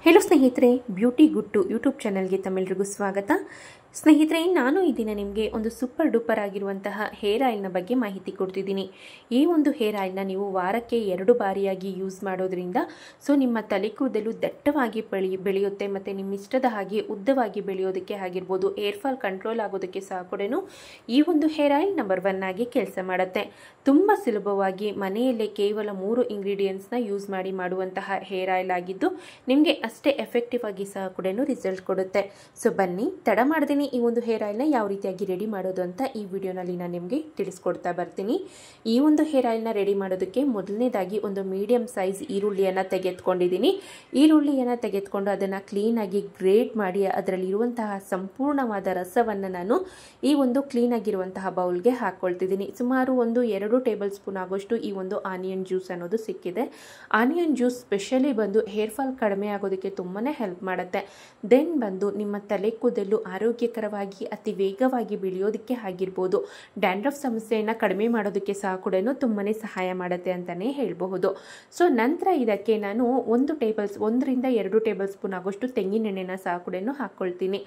Hello ಸ್ನೇಹಿತರೆ, beauty ಗುಟ್ಟು YouTube ಚಾನಲ್ಗೆ ತಮ್ಮೆಲ್ಲರಿಗೂ ಸ್ವಾಗತ. ಸ್ನೇಹಿತರೆ, ನಾನು ಈ ದಿನ ನಿಮಗೆ ಒಂದು ಸೂಪರ್ ಡೂಪರ್ ಆಗಿರುವಂತಹ ಹೇರ್ ಆಯಿಲ್ನ ಬಗ್ಗೆ ಮಾಹಿತಿ ಕೊಡ್ತಿದ್ದೀನಿ. ಈ ಒಂದು ಹೇರ್ ಆಯಿಲ್ನ ನೀವು ವಾರಕ್ಕೆ 2 ಬಾರಿಯಾಗಿ ಯೂಸ್ ಮಾಡೋದ್ರಿಂದ ನಿಮ್ಮ ತಲೆ ಕೂದಲು ದಟ್ಟವಾಗಿ ಬೆಳೆಯುತ್ತೆ ಮತ್ತು ನಿಮ್ಮ ಇಷ್ಟದ ಹಾಗೆ ಉದ್ದವಾಗಿ ಬೆಳೆಯೋದಕ್ಕೆ ಆಗಿರ್ಬೋದು, ಏರ್ ಫಾಲ್ ಕಂಟ್ರೋಲ್ ಆಗೋದಕ್ಕೆ ಸಹ ಕೂಡ ಈ ಒಂದು ಹೇರ್ ಆಯಿಲ್ ನಂಬರ್ 1 ಆಗಿ ಕೆಲಸ ಮಾಡುತ್ತೆ. ತುಂಬ ಸುಲಭವಾಗಿ ಮನೆಯಲ್ಲೇ ಕೇವಲ 3 ಇಂಗ್ರೀಡಿಯೆಂಟ್ಸ್ನ ಯೂಸ್ ಮಾಡಿ ಮಾಡುವಂತಹ ಹೇರ್ ಆಯಿಲ್ ಆಗಿದ್ದು ನಿಮಗೆ ಅಷ್ಟೇ ಎಫೆಕ್ಟಿವ್ ಆಗಿ ಸಹ ಕೂಡ ರಿಸಲ್ಟ್ ಕೊಡುತ್ತೆ. ಸೊ ಬನ್ನಿ, ತಡ ಮಾಡದೇನೆ ಈ ಒಂದು ಹೇರ್ ಆಯಿಲ್ನ ಯಾವ ರೀತಿಯಾಗಿ ರೆಡಿ ಮಾಡೋದು ಅಂತ ಈ ವಿಡಿಯೋನಲ್ಲಿ ನಾನು ನಿಮಗೆ ತಿಳಿಸ್ಕೊಡ್ತಾ ಬರ್ತೀನಿ. ಈ ಒಂದು ಹೇರ್ ಆಯಿಲ್ನ ರೆಡಿ ಮಾಡೋದಕ್ಕೆ ಮೊದಲನೇದಾಗಿ ಒಂದು ಮೀಡಿಯಂ ಸೈಜ್ ಈರುಳ್ಳಿಯನ್ನು ತೆಗೆದುಕೊಂಡಿದ್ದೀನಿ. ಈರುಳ್ಳಿಯನ್ನು ತೆಗೆದುಕೊಂಡು ಅದನ್ನು ಕ್ಲೀನಾಗಿ ಗ್ರೇಟ್ ಮಾಡಿ ಅದರಲ್ಲಿರುವಂತಹ ಸಂಪೂರ್ಣವಾದ ರಸವನ್ನು ನಾನು ಈ ಒಂದು ಕ್ಲೀನಾಗಿರುವಂತಹ ಬೌಲ್ಗೆ ಹಾಕ್ಕೊಳ್ತಿದ್ದೀನಿ. ಸುಮಾರು 1-2 ಟೇಬಲ್ ಸ್ಪೂನ್ ಆಗೋಷ್ಟು ಈ ಒಂದು ಆನಿಯನ್ ಜ್ಯೂಸ್ ಅನ್ನೋದು ಸಿಕ್ಕಿದೆ. ಆನಿಯನ್ ಜ್ಯೂಸ್ ಸ್ಪೆಷಲಿ ಬಂದು ಹೇರ್ ಫಾಲ್ ಕಡಿಮೆ ಆಗೋದಕ್ಕೆ ತುಂಬಾ ಹೆಲ್ಪ್ ಮಾಡುತ್ತೆ. ದೆನ್ ಬಂದು ನಿಮ್ಮ ತಲೆ ಕೂದಲು ಆರೋಗ್ಯಕರವಾಗಿ ಅತಿ ವೇಗವಾಗಿ ಬೆಳೆಯೋದಕ್ಕೆ ಆಗಿರ್ಬೋದು, ಡ್ಯಾಂಡ್ರಫ್ ಸಮಸ್ಯೆಯನ್ನು ಕಡಿಮೆ ಮಾಡೋದಕ್ಕೆ ಸಹ ಕೂಡ ತುಂಬಾ ಸಹಾಯ ಮಾಡುತ್ತೆ ಅಂತಲೇ ಹೇಳಬಹುದು. ಸೊ ನಂತರ ಇದಕ್ಕೆ ನಾನು 1-2 ಟೇಬಲ್ ಸ್ಪೂನ್ ಆಗೋಷ್ಟು ತೆಂಗಿನೆಣ್ಣೆನ ಸಹ ಕೂಡ ಹಾಕ್ಕೊಳ್ತೀನಿ.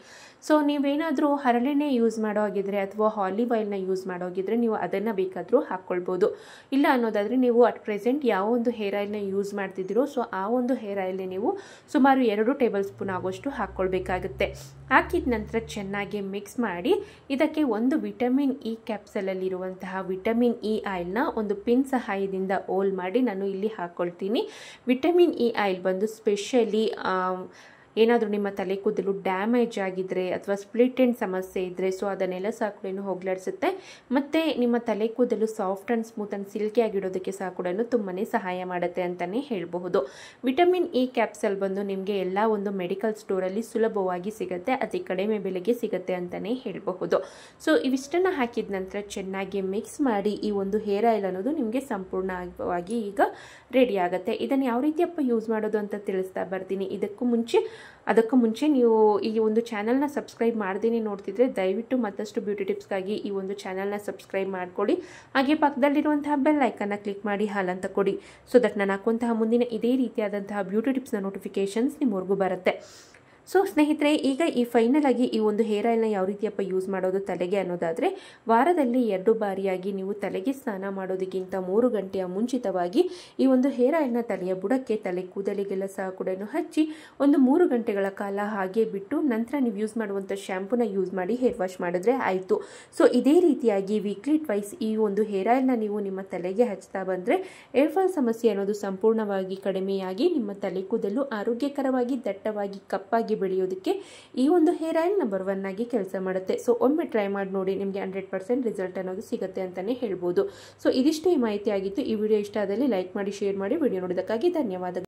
ಸೊ ನೀವೇನಾದರೂ ಹರಳೆಣ್ಣೆ ಯೂಸ್ ಮಾಡೋ ಹಾಗಿದ್ರೆ ಅಥವಾ ಆಲಿವ್ ಆಯಿಲ್ನ ಯೂಸ್ ಮಾಡೋ ಹಾಗಿದ್ರೆ ನೀವು ಅದನ್ನು ಬೇಕಾದರೂ ಹಾಕ್ಕೊಳ್ಬೋದು. ಇಲ್ಲ ಅನ್ನೋದಾದರೆ ನೀವು ಅಟ್ ಪ್ರೆಸೆಂಟ್ ಯಾವ ಒಂದು ಹೇರ್ ಆಯಿಲ್ನ ಯೂಸ್ ಮಾಡ್ತಿದ್ದೀರೋ ಸೊ ಆ ಒಂದು ಹೇರ್ ಆಯಿಲ್ನ ನೀವು ಸುಮಾರು 2 ಟೇಬಲ್ ಸ್ಪೂನ್ ಆಗೋಷ್ಟು ಹಾಕ್ಕೊಳ್ಬೇಕಾಗುತ್ತೆ. ಹಾಕಿದ ನಂತರ ಚೆನ್ನಾಗಿ ಮಿಕ್ಸ್ ಮಾಡಿ ಇದಕ್ಕೆ ಒಂದು ವಿಟಮಿನ್ ಇ ಕ್ಯಾಪ್ಸಲಲ್ಲಿರುವಂತಹ ವಿಟಮಿನ್ ಇ ಆಯಿಲ್ನ ಒಂದು ಪಿನ್ ಸಹಾಯದಿಂದ ಓಲ್ ಮಾಡಿ ನಾನು ಇಲ್ಲಿ ಹಾಕ್ಕೊಳ್ತೀನಿ. ವಿಟಮಿನ್ ಇ ಆಯಿಲ್ ಬಂದು ಸ್ಪೆಷಲಿ ಏನಾದರೂ ನಿಮ್ಮ ತಲೆ ಕೂದಲು ಡ್ಯಾಮೇಜ್ ಆಗಿದ್ದರೆ ಅಥವಾ ಸ್ಪ್ಲಿಟ್ ಎಂಡ್ ಸಮಸ್ಯೆ ಇದ್ದರೆ ಸೊ ಅದನ್ನೆಲ್ಲ ಸಹ ಕೂಡ ಹೋಗಲಾಡಿಸುತ್ತೆ. ಮತ್ತು ನಿಮ್ಮ ತಲೆ ಕೂದಲು soft and smooth and silky ಆಗಿಡೋದಕ್ಕೆ ಸಹ ಕೂಡ ತುಂಬಾ ಸಹಾಯ ಮಾಡುತ್ತೆ ಅಂತಲೇ ಹೇಳಬಹುದು. ವಿಟಮಿನ್ ಇ ಕ್ಯಾಪ್ಸಲ್ ಬಂದು ನಿಮಗೆ ಎಲ್ಲ ಒಂದು ಮೆಡಿಕಲ್ ಸ್ಟೋರಲ್ಲಿ ಸುಲಭವಾಗಿ ಸಿಗುತ್ತೆ, ಅತಿ ಕಡಿಮೆ ಬೆಲೆಗೆ ಸಿಗುತ್ತೆ ಅಂತಲೇ ಹೇಳಬಹುದು. ಸೊ ಇವಿಷ್ಟನ್ನು ಹಾಕಿದ ನಂತರ ಚೆನ್ನಾಗಿ ಮಿಕ್ಸ್ ಮಾಡಿ ಈ ಒಂದು ಹೇರ್ ಆಯಿಲ್ ಅನ್ನೋದು ನಿಮಗೆ ಸಂಪೂರ್ಣವಾಗಿ ಈಗ ರೆಡಿ ಆಗುತ್ತೆ. ಇದನ್ನು ಯಾವ ರೀತಿಯಪ್ಪ ಯೂಸ್ ಮಾಡೋದು ಅಂತ ತಿಳಿಸ್ತಾ ಬರ್ತೀನಿ. ಅದಕ್ಕೂ ಮುಂಚೆ ನೀವು ಈ ಒಂದು ಚಾನಲ್ನ ಸಬ್ಸ್ಕ್ರೈಬ್ ಮಾಡ್ದೇನೆ ನೋಡ್ತಿದ್ರೆ ದಯವಿಟ್ಟು ಮತ್ತಷ್ಟು ಬ್ಯೂಟಿ ಟಿಪ್ಸ್ಗಾಗಿ ಈ ಒಂದು ಚಾನಲ್ನ ಸಬ್ಸ್ಕ್ರೈಬ್ ಮಾಡ್ಕೊಳ್ಳಿ. ಹಾಗೆ ಪಕ್ಕದಲ್ಲಿರುವಂತಹ ಬೆಲ್ ಐಕನ್ನ ಕ್ಲಿಕ್ ಮಾಡಿ ಹಾಲಂತ ಕೊಡಿ. ಸೊ ದಟ್ ನಾನು ಹಾಕುವಂತಹ ಮುಂದಿನ ಇದೇ ರೀತಿಯಾದಂತಹ ಬ್ಯೂಟಿ ಟಿಪ್ಸ್ನ ನೋಟಿಫಿಕೇಶನ್ಸ್ ನಿಮ್ಮವರೆಗೂ ಬರುತ್ತೆ. ಸೊ ಸ್ನೇಹಿತರೆ, ಈಗ ಫೈನಲ್ ಆಗಿ ಈ ಒಂದು ಹೇರ್ ಆಯಿಲ್ನ ಯಾವ ರೀತಿಯಪ್ಪ ಯೂಸ್ ಮಾಡೋದು ತಲೆಗೆ ಅನ್ನೋದಾದರೆ, ವಾರದಲ್ಲಿ 2 ಬಾರಿಯಾಗಿ ನೀವು ತಲೆಗೆ ಸ್ನಾನ ಮಾಡೋದಕ್ಕಿಂತ 3 ಗಂಟೆಯ ಮುಂಚಿತವಾಗಿ ಈ ಒಂದು ಹೇರ್ ಆಯಿಲ್ನ ತಲೆಯ ಬುಡಕ್ಕೆ ತಲೆ ಕೂದಲಿಗೆಲ್ಲ ಸಹ ಕೂಡ ಹಚ್ಚಿ ಒಂದು 3 ಗಂಟೆಗಳ ಕಾಲ ಹಾಗೆ ಬಿಟ್ಟು ನಂತರ ನೀವು ಯೂಸ್ ಮಾಡುವಂಥ ಶ್ಯಾಂಪೂನ ಯೂಸ್ ಮಾಡಿ ಹೇರ್ ವಾಶ್ ಮಾಡಿದ್ರೆ ಆಯಿತು. ಸೊ ಇದೇ ರೀತಿಯಾಗಿ ವೀಕ್ಲಿ ಟ್ವೈಸ್ ಈ ಒಂದು ಹೇರ್ ಆಯಿಲ್ನ ನೀವು ನಿಮ್ಮ ತಲೆಗೆ ಹಚ್ತಾ ಬಂದರೆ ಹೇರ್ ಫಾಲ್ ಸಮಸ್ಯೆ ಅನ್ನೋದು ಸಂಪೂರ್ಣವಾಗಿ ಕಡಿಮೆಯಾಗಿ ನಿಮ್ಮ ತಲೆ ಕೂದಲು ಆರೋಗ್ಯಕರವಾಗಿ ದಟ್ಟವಾಗಿ ಕಪ್ಪಾಗಿ ಬೆಳೆಯೋದಕ್ಕೆ ಈ ಒಂದು ಹೇರ್ ಆಯಿಲ್ ನಂಬರ್ 1 ಆಗಿ ಕೆಲಸ ಮಾಡುತ್ತೆ. ಸೊ ಒಮ್ಮೆ ಟ್ರೈ ಮಾಡಿ ನೋಡಿ, ನಿಮಗೆ 100% ರಿಸಲ್ಟ್ ಅನ್ನೋದು ಸಿಗುತ್ತೆ ಅಂತಲೇ ಹೇಳ್ಬೋದು. ಸೊ ಇದಿಷ್ಟೇ ಮಾಹಿತಿ ಆಗಿತ್ತು. ಈ ವಿಡಿಯೋ ಇಷ್ಟ ಆದಲ್ಲಿ ಲೈಕ್ ಮಾಡಿ, ಶೇರ್ ಮಾಡಿ. ವಿಡಿಯೋ ನೋಡೋದಕ್ಕಾಗಿ ಧನ್ಯವಾದಗಳು.